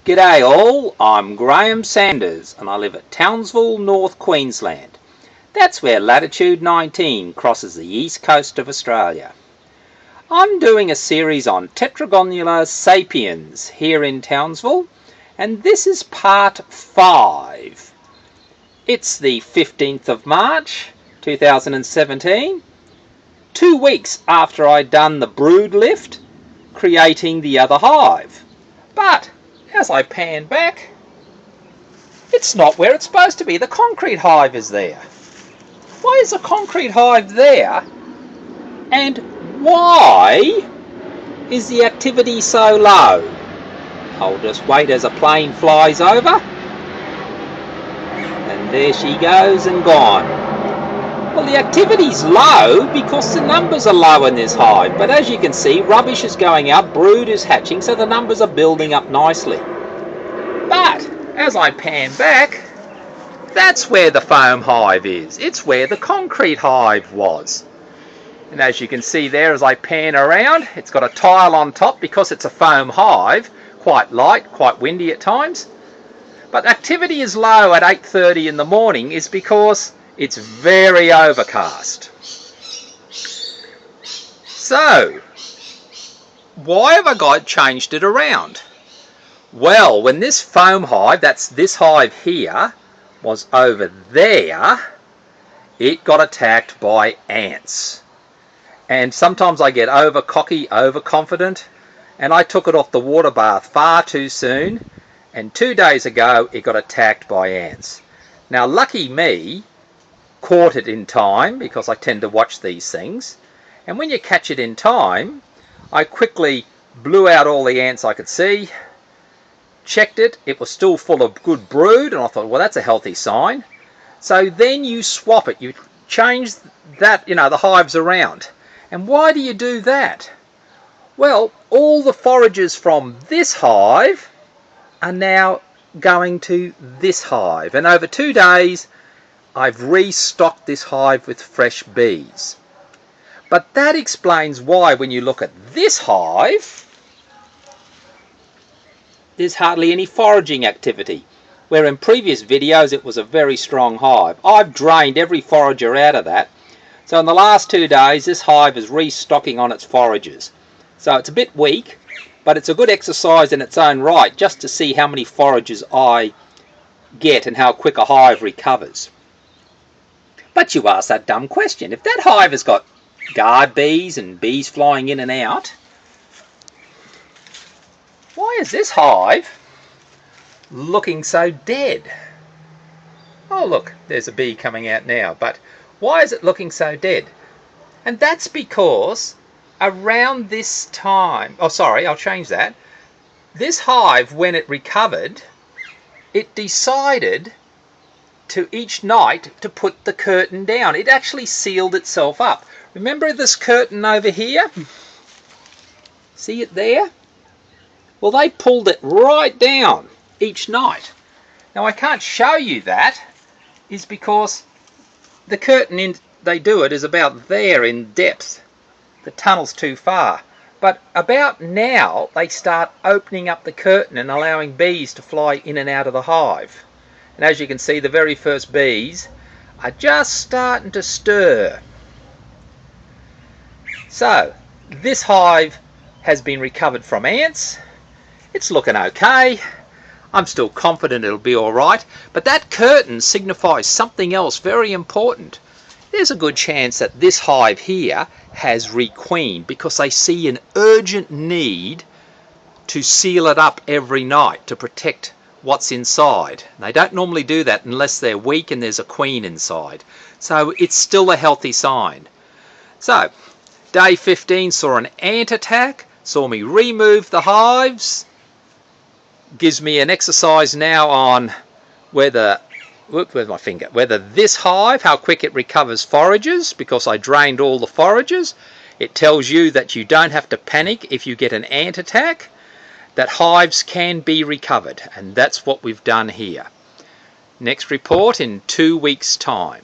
G'day all, I'm Graham Sanders and I live at Townsville, North Queensland. That's where latitude 19 crosses the east coast of Australia. I'm doing a series on Tetragonula sapiens here in Townsville, and this is part 5. It's the 15th of March 2017, 2 weeks after I'd done the brood lift, creating the other hive. But as I pan back, it's not where it's supposed to be. The concrete hive is there. Why is the concrete hive there? And why is the activity so low? I'll just wait as a plane flies over. And there she goes and gone. Well, the activity's low because the numbers are low in this hive, but as you can see, rubbish is going out, brood is hatching, so the numbers are building up nicely. But as I pan back, that's where the foam hive is. It's where the concrete hive was. And as you can see there, as I pan around, it's got a tile on top because it's a foam hive, quite light, quite windy at times. But activity is low at 8:30 in the morning is because it's very overcast. So, why have I changed it around? Well, when this foam hive, that's this hive here, was over there, it got attacked by ants. And sometimes I get over cocky, overconfident, and I took it off the water bath far too soon, and 2 days ago it got attacked by ants. Now, lucky me, caught it in time, because I tend to watch these things, and when you catch it in time, I quickly blew out all the ants I could see, checked it, it was still full of good brood, and I thought, well, that's a healthy sign. So then you swap it, you change that, the hives around. And why do you do that? Well, all the forages from this hive are now going to this hive, and over 2 days I've restocked this hive with fresh bees. But that explains why when you look at this hive, there's hardly any foraging activity, where in previous videos it was a very strong hive. I've drained every forager out of that, so in the last 2 days this hive is restocking on its forages. So it's a bit weak, but it's a good exercise in its own right, just to see how many forages I get and how quick a hive recovers. But you ask that dumb question, if that hive has got guard bees and bees flying in and out, why is this hive looking so dead? Oh look, there's a bee coming out now, but why is it looking so dead? And that's because around this time, I'll change that. This hive, when it recovered, it decided to each night to put the curtain down. It actually sealed itself up. Remember this curtain over here? See it there? Well, they pulled it right down each night. Now, I can't show you that, is because the curtain they do it is about there in depth. The tunnel's too far. But about now, they start opening up the curtain and allowing bees to fly in and out of the hive. And as you can see, the very first bees are just starting to stir. So, this hive has been recovered from ants. It's looking okay. I'm still confident it'll be alright. But that curtain signifies something else very important. There's a good chance that this hive here has requeened because they see an urgent need to seal it up every night to protect what's inside. They don't normally do that unless they're weak and there's a queen inside. So it's still a healthy sign. So, day 15 saw an ant attack, saw me remove the hives, gives me an exercise now on whether this hive, how quick it recovers forages, because I drained all the forages. It tells you that you don't have to panic if you get an ant attack, that hives can be recovered, and that's what we've done here. Next report in 2 weeks' time.